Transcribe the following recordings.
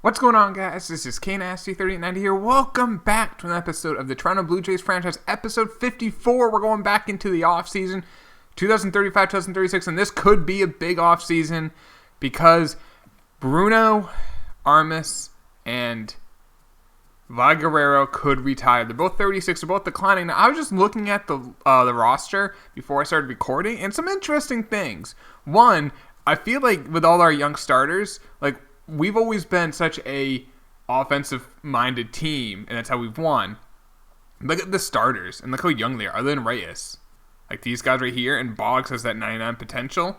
What's going on, guys? This is KNasty3890 here. Welcome back to an episode of the Toronto Blue Jays franchise, episode 54. We're going back into the offseason, 2035, 2036, and this could be a big offseason because Bruno, Armas, and Vlad Guerrero could retire. They're both 36. They're both declining. Now, I was just looking at the roster before I started recording, and some interesting things. One, I feel like with all our young starters, we've always been such a offensive-minded team, and that's how we've won. Look at the starters, and look how young they are. Other than Reyes, these guys right here, and Boggs has that 99 potential.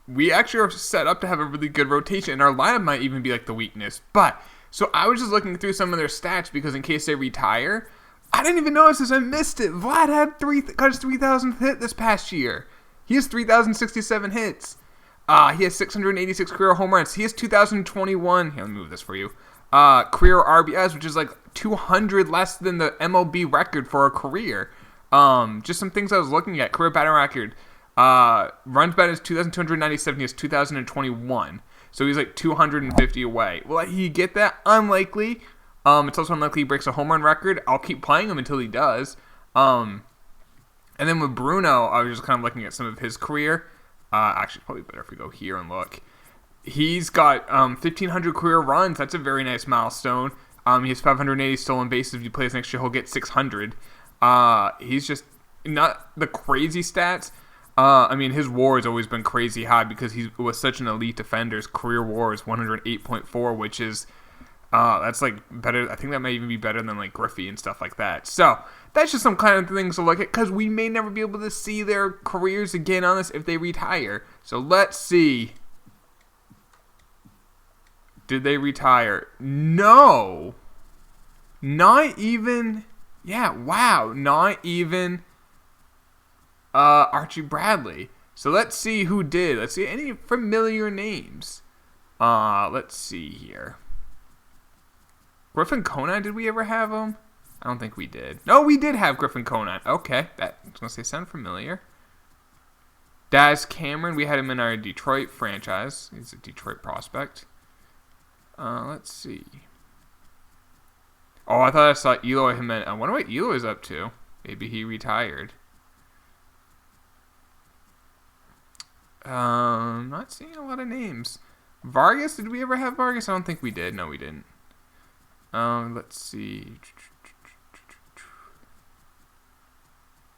We actually are set up to have a really good rotation, and our lineup might even be the weakness. But so I was just looking through some of their stats because in case they retire, I didn't even notice this. I missed it. Vlad had got his 3,000th hit this past year. He has 3,067 hits. He has 686 career home runs. He has 2021. Here, let me move this for you. Career RBIs, which is 200 less than the MLB record for a career. Just some things I was looking at. Career batting record. Runs batted is 2,297. He has 2021. So he's 250 away. Will he get that? Unlikely. It's also unlikely he breaks a home run record. I'll keep playing him until he does. And then with Bruno, I was just kind of looking at some of his career. Actually, probably better if we go here and look. He's got 1,500 career runs. That's a very nice milestone. He has 580 stolen bases. If he plays next year, he'll get 600. He's just not the crazy stats. His WAR has always been crazy high because he was such an elite defender. His career WAR is 108.4, which is that's better. I think that might even be better than Griffey and stuff like that. So that's just some kind of things to look at because we may never be able to see their careers again on this if they retire. So let's see. Did they retire? No. Not even. Yeah, wow. Not even Archie Bradley. So let's see who did. Let's see any familiar names. Let's see here. Griffin Conant, did we ever have him? I don't think we did. No, we did have Griffin Conant. Okay, I was going to say sound familiar. Daz Cameron, we had him in our Detroit franchise. He's a Detroit prospect. Let's see. Oh, I thought I saw Eloy Jimenez. I wonder what Eloy's up to. Maybe he retired. Not seeing a lot of names. Vargas, did we ever have Vargas? I don't think we did. No, we didn't. Let's see.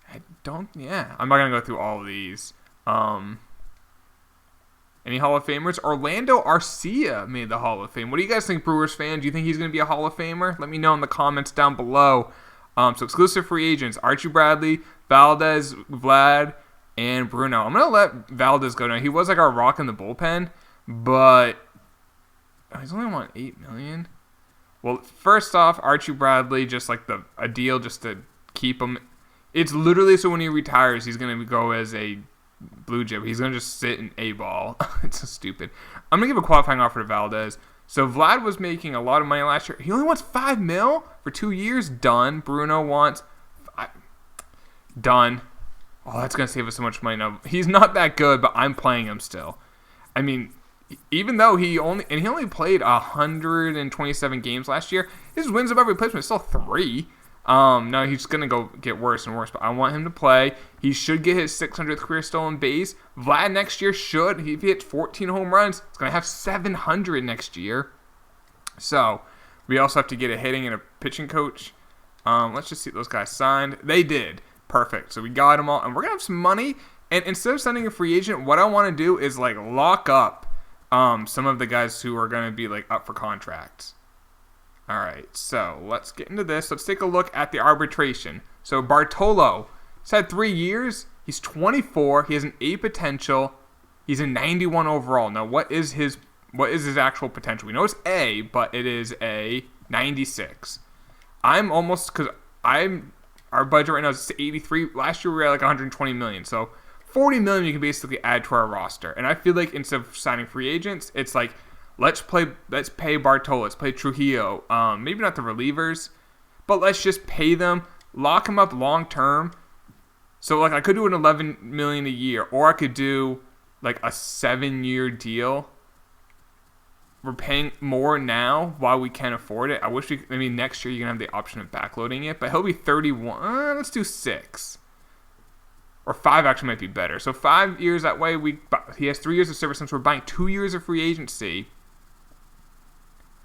I'm not going to go through all of these. Any Hall of Famers? Orlando Arcia made the Hall of Fame. What do you guys think, Brewers fans? Do you think he's going to be a Hall of Famer? Let me know in the comments down below. So exclusive free agents, Archie Bradley, Valdez, Vlad, and Bruno. I'm going to let Valdez go now. He was our rock in the bullpen, but he's only won $8 million. Well, first off, Archie Bradley, just a deal just to keep him. It's literally so when he retires, he's going to go as a Blue Jay. He's going to just sit in A-ball. It's so stupid. I'm going to give a qualifying offer to Valdez. So Vlad was making a lot of money last year. He only wants $5 million for 2 years. Done. Bruno wants done. Oh, that's going to save us so much money now. He's not that good, but I'm playing him still. Even though he only played 127 games last year, his wins above replacement is still 3. Now he's going to go get worse and worse, but I want him to play. He should get his 600th career stolen base. Vlad next year should. If he hits 14 home runs, he's going to have 700 next year. So we also have to get a hitting and a pitching coach. Let's just see if those guys signed. They did. Perfect. So we got them all, and we're going to have some money. And instead of sending a free agent, what I want to do is lock up some of the guys who are going to be up for contracts. All right, so let's get into this. Let's take a look at the arbitration. So Bartolo, he's had 3 years. He's 24. He has an A potential. He's a 91 overall. Now, what is his actual potential? We know it's A, but it is a 96. Our budget right now is 83. Last year we were at 120 million. So 40 million you can basically add to our roster. And I feel instead of signing free agents, it's let's pay Bartolo, let's pay Trujillo. Maybe not the relievers, but let's just pay them, lock them up long term. So I could do an $11 million a year, or I could do a 7-year deal we're paying more now while we can afford it. I wish next year you're going to have the option of backloading it, but he'll be 31. Let's do 6. Or 5 actually might be better. So 5 years that way. He has 3 years of service since we're buying 2 years of free agency.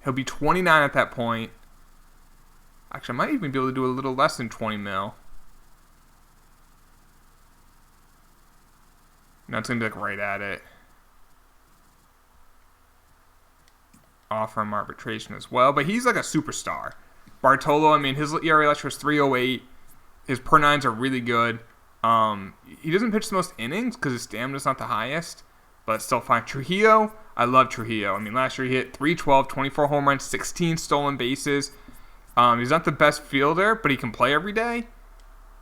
He'll be 29 at that point. Actually, I might even be able to do a little less than 20 mil. Now it's going to be like right at it. Offer him arbitration as well. But he's like a superstar. Bartolo, I mean, his ERA last year was 3.08. His per nines are really good. He doesn't pitch the most innings because his stamina's not the highest, but it's still fine. Trujillo, I love Trujillo. I mean, last year he hit 312, 24 home runs, 16 stolen bases. He's not the best fielder, but he can play every day.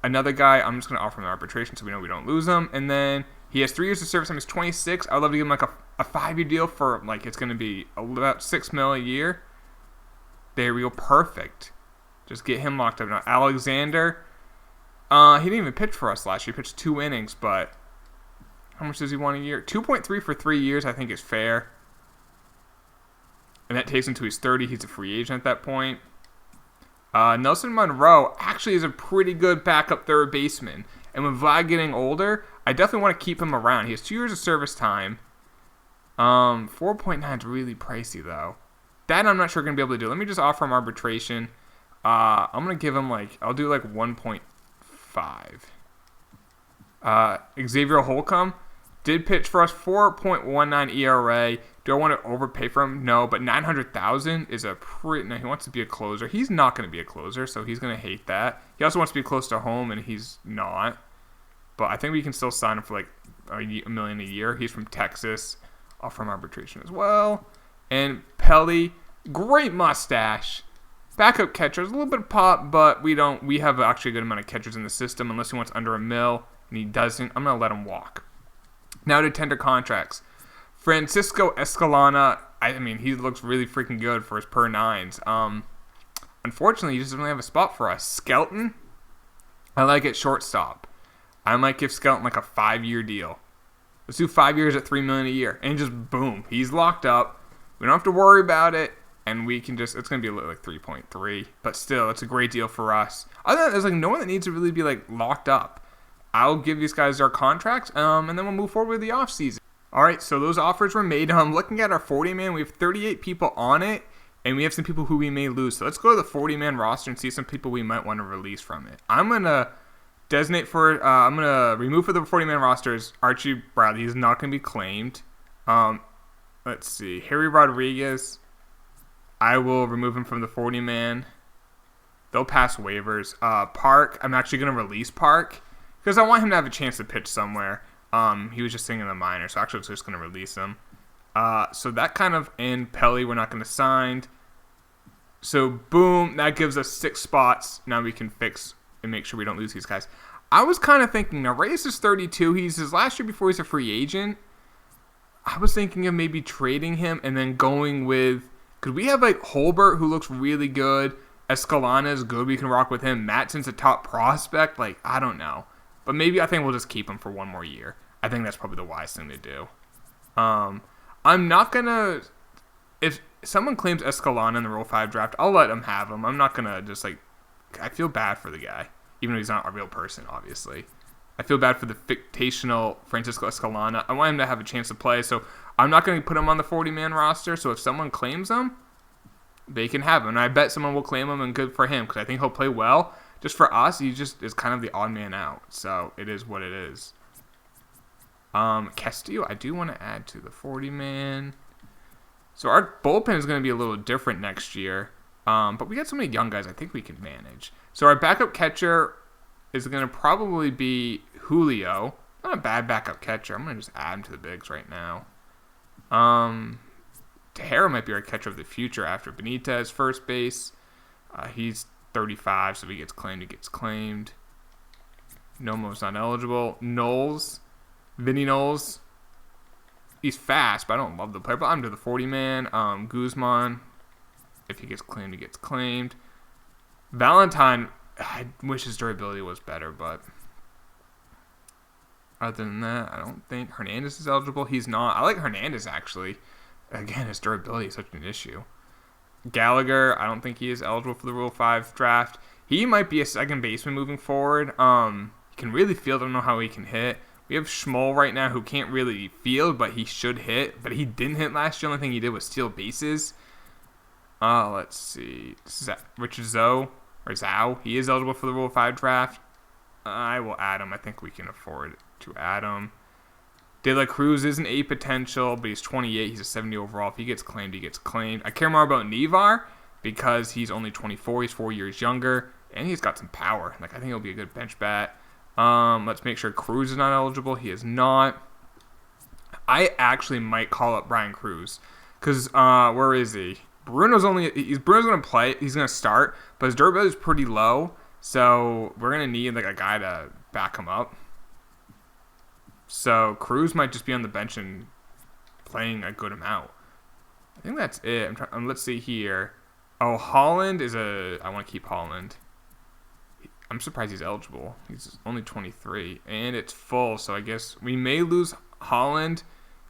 Another guy, I'm just going to offer him arbitration so we know we don't lose him. And then he has 3 years of service. He's 26. I'd love to give him like a 5-year deal for like it's going to be about $6 million a year. There we go. Perfect. Just get him locked up. Now, Alexander, he didn't even pitch for us last year. He pitched 2 innings, but how much does he want a year? 2.3 for 3 years, I think is fair. And that takes him to his 30. He's a free agent at that point. Nelson Monroe actually is a pretty good backup third baseman. And with Vlad getting older, I definitely want to keep him around. He has 2 years of service time. 4.9 is really pricey, though. That I'm not sure going to be able to do. Let me just offer him arbitration. I'm going to give him, I'll do 1.5. Xavier Holcomb did pitch for us, 4.19 ERA. Do I want to overpay for him? No, but $900,000 is a pretty... No, he wants to be a closer. He's not going to be a closer, so he's going to hate that. He also wants to be close to home, and he's not. But I think we can still sign him for $1 million a year. He's from Texas. Offer him arbitration as well. And Pelly, great mustache. Backup catchers, a little bit of pop, but we have actually a good amount of catchers in the system unless he wants under $1 million, and he doesn't. I'm going to let him walk. Now to tender contracts. Francisco Escalona, I mean, he looks really freaking good for his per nines. Unfortunately, he doesn't really have a spot for us. Skelton, I like it shortstop. I might give Skelton a 5-year deal. Let's do 5 years at $3 million a year, and just boom, he's locked up. We don't have to worry about it, and we can just, it's going to be like 3.3, but still, it's a great deal for us. Other than that, there's no one that needs to really be locked up. I'll give these guys our contracts, and then we'll move forward with the offseason. All right, so those offers were made. Looking at our 40-man, we have 38 people on it, and we have some people who we may lose. So let's go to the 40-man roster and see some people we might want to release from it. I'm going to I'm going to remove for the 40-man rosters Archie Bradley. He's not going to be claimed. Let's see. Harry Rodriguez, I will remove him from the 40-man. They'll pass waivers. Park, I'm actually going to release Park because I want him to have a chance to pitch somewhere. He was just sitting in the minor, so actually I was just going to release him. So that kind of, and Pelly we're not going to sign. So boom, that gives us 6 spots. Now we can fix and make sure we don't lose these guys. I was kind of thinking, now Reyes is 32. He's his last year before he's a free agent. I was thinking of maybe trading him and then going with, could we have Holbert who looks really good? Escalona is good. We can rock with him. Matson's a top prospect. I don't know. But maybe I think we'll just keep him for 1 more year. I think that's probably the wise thing to do. I'm not going to... If someone claims Escalona in the Rule 5 draft, I'll let him have him. I'm not going to just, I feel bad for the guy. Even though he's not a real person, obviously. I feel bad for the fictional Francisco Escalona. I want him to have a chance to play, so I'm not going to put him on the 40-man roster. So if someone claims him, they can have him. And I bet someone will claim him, and good for him, because I think he'll play well. Just for us, he just is kind of the odd man out. So it is what it is. Castillo, I do want to add to the 40-man. So our bullpen is going to be a little different next year. But we got so many young guys I think we can manage. So our backup catcher is going to probably be Julio. Not a bad backup catcher. I'm going to just add him to the bigs right now. Tejera might be our catcher of the future after Benitez, first base. He's 35, so if he gets claimed, he gets claimed. Nomo's not eligible. Knowles, Vinny Knowles. He's fast, but I don't love the player. But I'm to the 40-man. Guzman, if he gets claimed, he gets claimed. Valentine, I wish his durability was better, but other than that, I don't think Hernandez is eligible. He's not. I like Hernandez, actually. again, his durability is such an issue. Gallagher, I don't think he is eligible for the Rule 5 draft. He might be a second baseman moving forward. He can really field. I don't know how he can hit. We have Schmoll right now who can't really field, but he should hit. But he didn't hit last year. The only thing he did was steal bases. Let's see. Richard Zhao. He is eligible for the Rule 5 draft. I will add him. I think we can afford to add him. De La Cruz is an A potential, but he's 28. He's a 70 overall. If he gets claimed, he gets claimed. I care more about Nevar because he's only 24. He's 4 years younger, and he's got some power. Like, I think he'll be a good bench bat. Let's make sure Cruz is not eligible. He is not. I actually might call up Brian Cruz because where is he? Bruno's going to play. He's going to start, but his durability is pretty low, so we're going to need like a guy to back him up. So Cruz might just be on the bench and playing a good amount. I think that's it. Let's see here. Oh, Holland is I want to keep Holland. I'm surprised he's eligible. He's only 23, and it's full, so I guess we may lose Holland.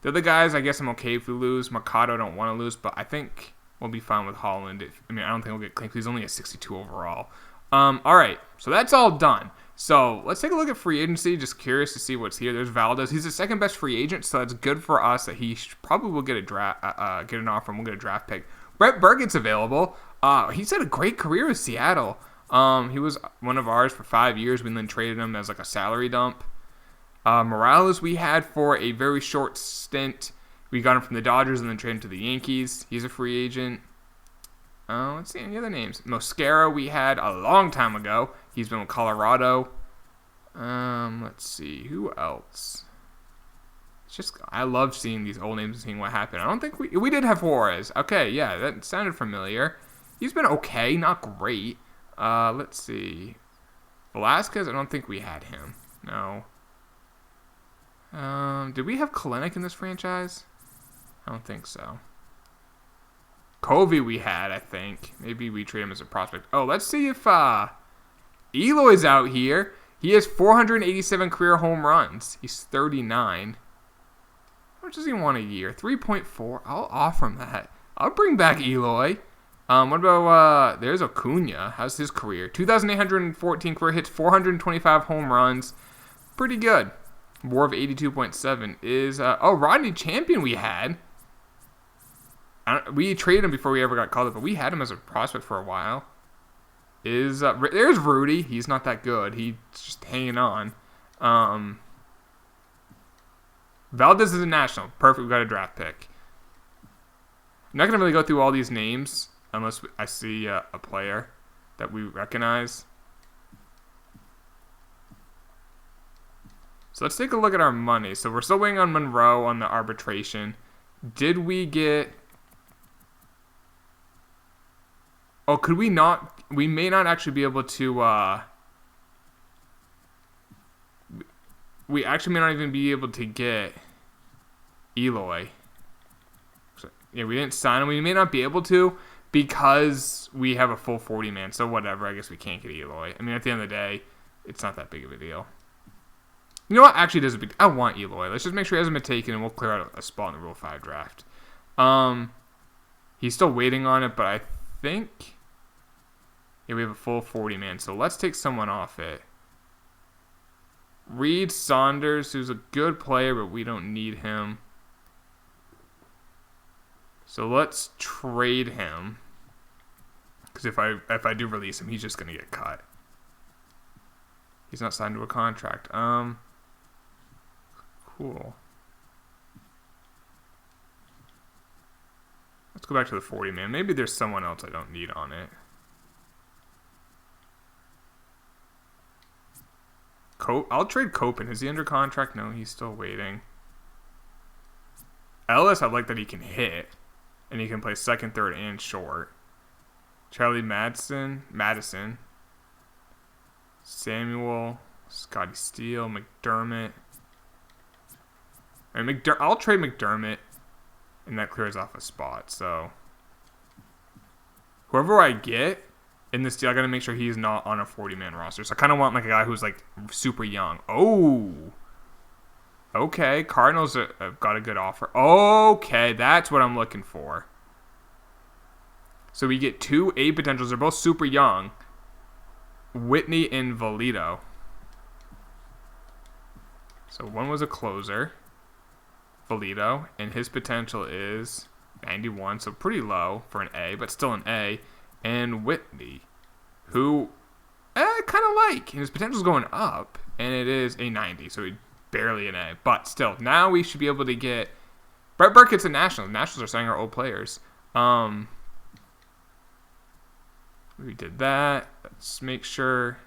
The other guys, I guess I'm okay if we lose. Mercado, I don't want to lose, but I think we'll be fine with Holland. I don't think we'll get claimed because he's only a 62 overall. All right, so that's all done. So let's take a look at free agency. Just curious to see what's here. There's Valdez. He's the second best free agent, so that's good for us that he probably will get get an offer and we'll get a draft pick. Brett Burgett's available. He's had a great career with Seattle. He was one of ours for 5 years. We then traded him as like a salary dump. Morales we had for a very short stint. We got him from the Dodgers and then traded him to the Yankees. He's a free agent. Let's see any other names. Mosquera we had a long time ago. He's been with Colorado. Let's see. Who else? It's just, I love seeing these old names and seeing what happened. I don't think we did have Juarez. Okay, yeah, that sounded familiar. He's been okay, not great. Let's see. Velasquez, I don't think we had him. No. Did we have Kalenic in this franchise? I don't think so. Covey we had, I think. Maybe we trade him as a prospect. Oh, let's see if Eloy's out here. He has 487 career home runs. He's 39. How much does he want a year? 3.4. I'll offer him that. I'll bring back Eloy. What about, there's Acuna. How's his career? 2,814 career hits, 425 home runs. Pretty good. WAR of 82.7 is, Rodney Champion we had. We traded him before we ever got called up, but we had him as a prospect for a while. There's Rudy. He's not that good. He's just hanging on. Valdez is a national. Perfect. We got a draft pick. I'm not going to really go through all these names unless I see a player that we recognize. So let's take a look at our money. So we're still waiting on Monroe on the arbitration. Did we get... Oh, could we not? We may not actually be able to, we actually may not even be able to get Eloy. So, yeah, we didn't sign him. We may not be able to because we have a full 40-man. So whatever, I guess we can't get Eloy. I mean, at the end of the day, it's not that big of a deal. You know what? Actually, it is a big... I want Eloy. Let's just make sure he hasn't been taken, and we'll clear out a spot in the Rule 5 draft. He's still waiting on it, but I think... Yeah, we have a full 40-man, so let's take someone off it. Reed Saunders, who's a good player, but we don't need him. So let's trade him. Because if I do release him, he's just going to get cut. He's not signed to a contract. Cool. Let's go back to the 40-man. Maybe there's someone else I don't need on it. I'll trade Copen. Is he under contract? No, he's still waiting. Ellis, I like that he can hit. And he can play second, third, and short. Charlie Madison. Samuel. Scotty Steele. McDermott. I'll trade McDermott. And that clears off a spot. So, whoever I get in this deal, I got to make sure he's not on a 40-man roster. So I kind of want like a guy who's like super young. Oh, Okay, Cardinals have got a good offer. Okay, that's what I'm looking for. So we get 2 A potentials. They're both super young. Whitney and Valito. So one was a closer, Valito, and his potential is 91, so pretty low for an A, but still an A. And Whitney, who I kind of like. His potential's going up, and it is a 90, so barely an A. But still, now we should be able to get... Brett Burkett's a National. The Nationals are signing our old players. We did that. Let's make sure...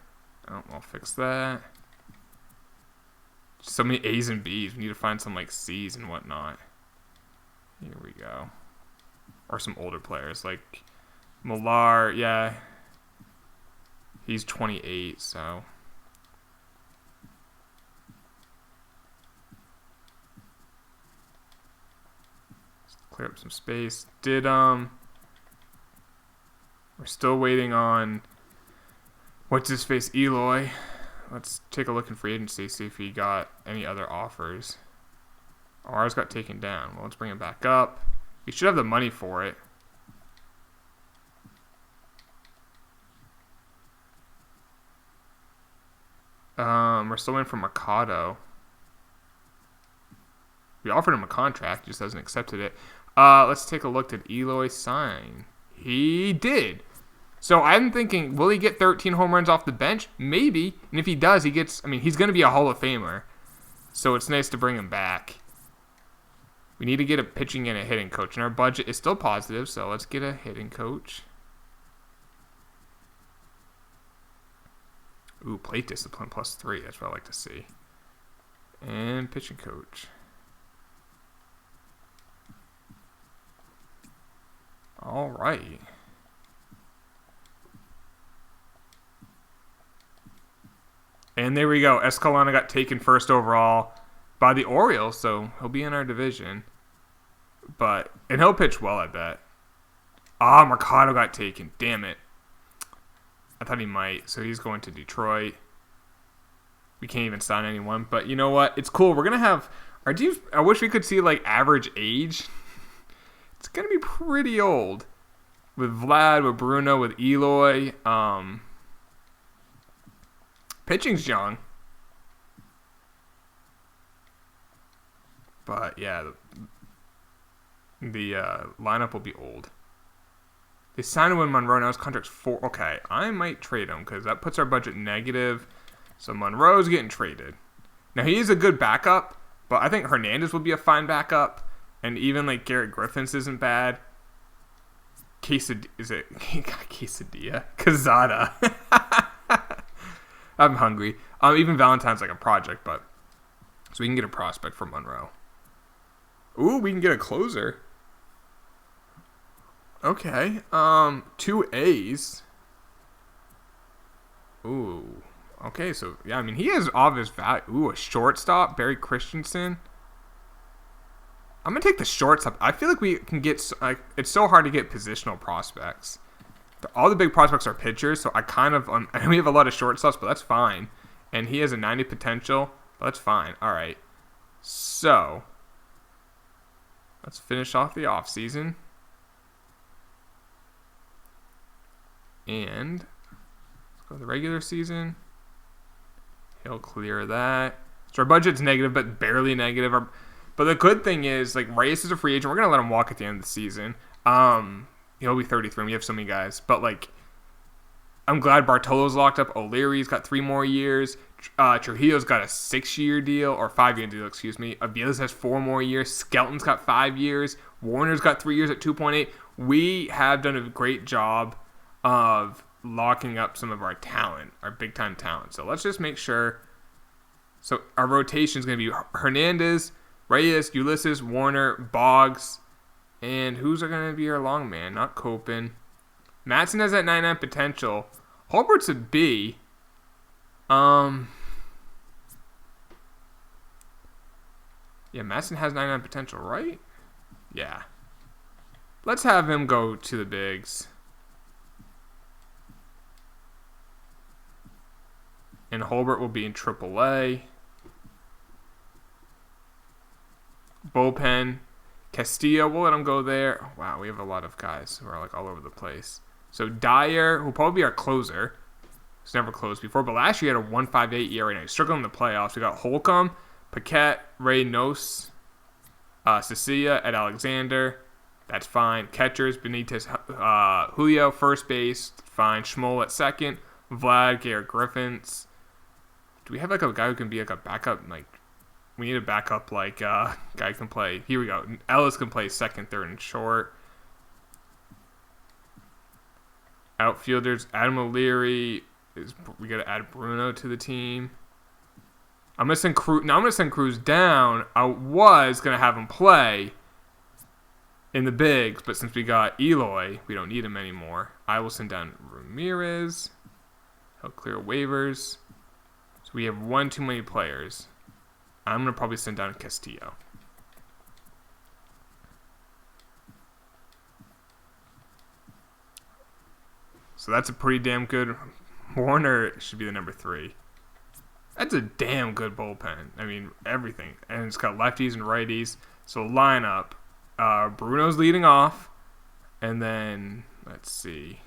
Oh, I'll fix that. So many A's and B's. We need to find some, like, C's and whatnot. Here we go. Or some older players, like Millar. Yeah. He's 28, so... Let's clear up some space. We're still waiting on... What's his face? Eloy. Let's take a look in free agency, see if he got any other offers. Oh, ours got taken down. Well, let's bring it back up. He should have the money for it. We're still waiting for Mercado. We offered him a contract, he just hasn't accepted it. Let's take a look. Did Eloy sign? He did. So I'm thinking, will he get 13 home runs off the bench? Maybe. And if he does, he gets... I mean, he's going to be a Hall of Famer. So it's nice to bring him back. We need to get a pitching and a hitting coach. And our budget is still positive, so let's get a hitting coach. Ooh, plate discipline +3. That's what I like to see. And pitching coach. All right. And there we go. Escalona got taken first overall by the Orioles, so he'll be in our division. And he'll pitch well, I bet. Mercado got taken. Damn it. I thought he might, so he's going to Detroit. We can't even sign anyone, but you know what? It's cool. We're going to have our teams. I wish we could see, like, average age. It's going to be pretty old. With Vlad, with Bruno, with Eloy. Pitching's young. But, yeah, the lineup will be old. They signed him when Monroe. Now his contract's 4. Okay, I might trade him because that puts our budget negative. So Monroe's getting traded. Now, he is a good backup, but I think Hernandez would be a fine backup. And even, like, Garrett Griffins isn't bad. Quesadilla? Quezada. I'm hungry. Even Valentine's like a project, but... So we can get a prospect for Monroe. Ooh, we can get a closer. Okay. 2 A's. Ooh. Okay, so, yeah, I mean, he has obvious value. Ooh, a shortstop, Barry Christensen. I'm going to take the shortstop. I feel like we can get... it's so hard to get positional prospects. All the big prospects are pitchers, so I kind of... and we have a lot of shortstops, but that's fine. And he has a 90 potential, but that's fine. All right. So, let's finish off the offseason. And let's go to the regular season. He'll clear that. So our budget's negative, but barely negative. But the good thing is, like, Reyes is a free agent. We're going to let him walk at the end of the season. He'll be 33, and we have so many guys. But, like, I'm glad Bartolo's locked up. O'Leary's got 3 more years. Trujillo's got a 6-year deal, or 5-year deal, excuse me. Aviles has 4 more years. Skelton's got 5 years. Warner's got 3 years at 2.8. We have done a great job of locking up some of our talent, our big-time talent. So let's just make sure. So our rotation is going to be Hernandez, Reyes, Ulysses, Warner, Boggs, and who's going to be our long man? Not Copen. Matson has that 99 potential. Holbert's a B. Yeah, Matson has 99 potential, right? Yeah. Let's have him go to the bigs. And Holbert will be in AAA. Bullpen, Castillo, we'll let him go there. Wow, we have a lot of guys who are like all over the place. So Dyer, who'll probably be our closer. He's never closed before, but last year he had a 1.58 ERA. Now he's struggling in the playoffs. We got Holcomb, Paquette, Reynos, Cecilia, Ed Alexander. That's fine. Catchers, Benitez, Julio, first base, fine. Schmoll at second. Vlad, Garrett Griffins. Do we have like a guy who can be like a backup? Like, we need a backup like guy who can play. Here we go. Ellis can play second, third, and short. Outfielders, Adam O'Leary. We got to add Bruno to the team. I'm gonna send Cruz down. I was gonna have him play in the bigs, but since we got Eloy, we don't need him anymore. I will send down Ramirez. He'll clear waivers. So we have one too many players. I'm gonna probably send down Castillo. So that's a pretty damn good. Warner should be the number 3. That's a damn good bullpen. I mean, everything. And it's got lefties and righties. So lineup. Bruno's leading off. And then, let's see.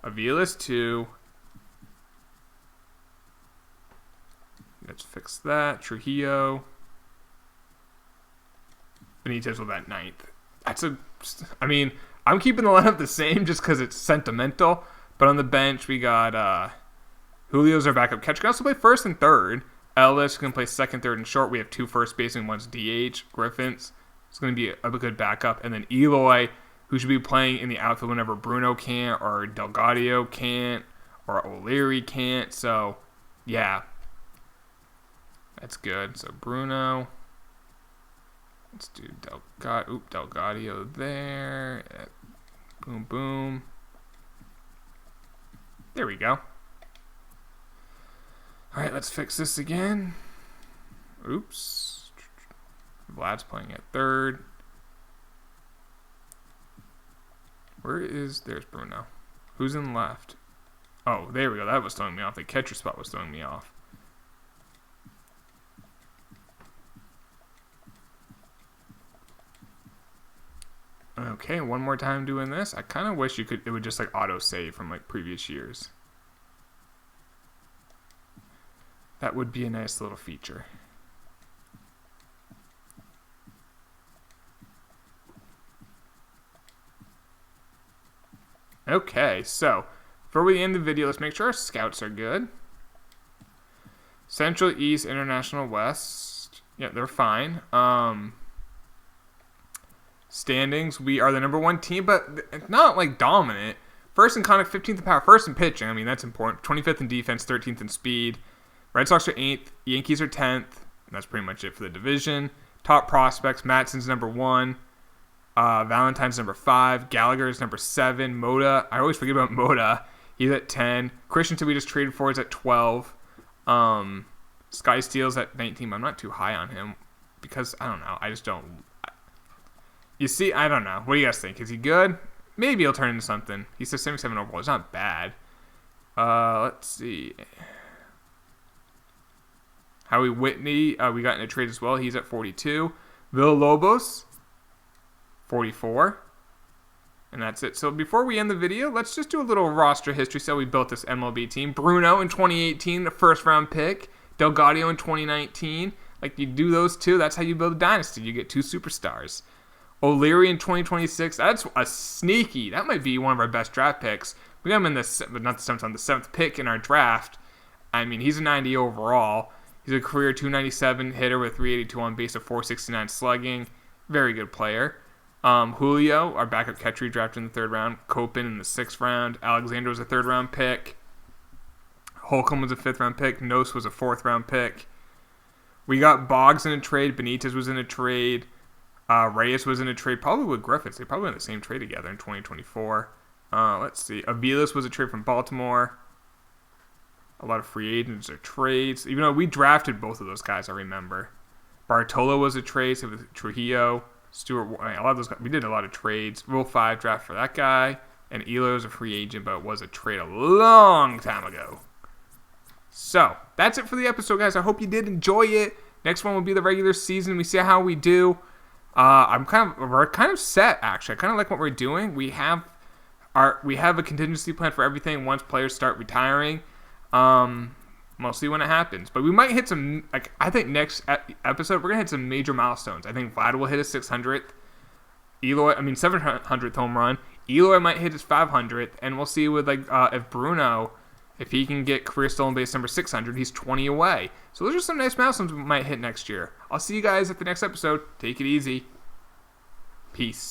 Avila's 2. Let's fix that. Trujillo. Benitez with that 9th. I mean, I'm keeping the lineup the same just because it's sentimental. But on the bench, we got Julio's our backup catcher. Can also play first and third. Ellis can play second, third, and short. We have 2 first basemen, one's DH. Griffins is going to be a good backup. And then Eloy, who should be playing in the outfield whenever Bruno can't, or Delgado can't, or O'Leary can't. So, yeah. That's good. So, Bruno. Let's do Delgado there. Boom, boom. There we go. All right, let's fix this again. Oops. Vlad's playing at third. There's Bruno. Who's in left? Oh, there we go. That was throwing me off. The catcher spot was throwing me off. Okay, one more time doing this. I kind of wish it would just like auto save from like previous years. That would be a nice little feature. Okay, so before we end the video, let's make sure our scouts are good. Central, East, International, West. Yeah, they're fine. Standings, we are the number 1 team, but it's not like dominant. First in contact, 15th in power, first in pitching. I mean, that's important. 25th in defense, 13th in speed. Red Sox are 8th. Yankees are 10th. And that's pretty much it for the division. Top prospects, Matson's number 1. Valentine's number 5. Gallagher is number 7. Moda, I always forget about Moda. He's at 10. Christensen we just traded for is at 12. Sky Steele's at 19. I'm not too high on him because, I don't know. I just don't. You see, I don't know. What do you guys think? Is he good? Maybe he'll turn into something. He's a 77 overall. It's not bad. Let's see. Howie Whitney, we got in a trade as well. He's at 42. Villalobos, 44. And that's it. So before we end the video, let's just do a little roster history. So we built this MLB team. Bruno in 2018, the first round pick. Delgado in 2019. Like, you do those two, that's how you build a dynasty. You get 2 superstars. O'Leary in 2026. That's a sneaky. That might be one of our best draft picks. We got him in the 7th pick in our draft. I mean, he's a 90 overall. He's a career 297 hitter with 382 on base of 469 slugging. Very good player. Julio, our backup catcher, drafted in the 3rd round. Kopin in the 6th round. Alexander was a 3rd round pick. Holcomb was a 5th round pick. Nos was a 4th round pick. We got Boggs in a trade. Benitez was in a trade. Reyes was in a trade, probably with Griffiths. They probably in the same trade together in 2024. Let's see. Avilas was a trade from Baltimore. A lot of free agents or trades. Even though we drafted both of those guys, I remember. Bartolo was a trade. So with Trujillo, Stewart. A lot of those guys. We did a lot of trades. Rule 5 draft for that guy. And Elo was a free agent, but was a trade a long time ago. So, that's it for the episode, guys. I hope you did enjoy it. Next one will be the regular season. We see how we do. We're kind of set actually. I kind of like what we're doing. We have a contingency plan for everything once players start retiring. Mostly when it happens, but we might hit some. I think next episode we're gonna hit some major milestones. I think Vlad will hit his 600th. 700th home run. Eloy might hit his 500th, and we'll see with if Bruno, if he can get career stolen base number 600, he's 20 away. So those are some nice milestones we might hit next year. I'll see you guys at the next episode. Take it easy. Peace.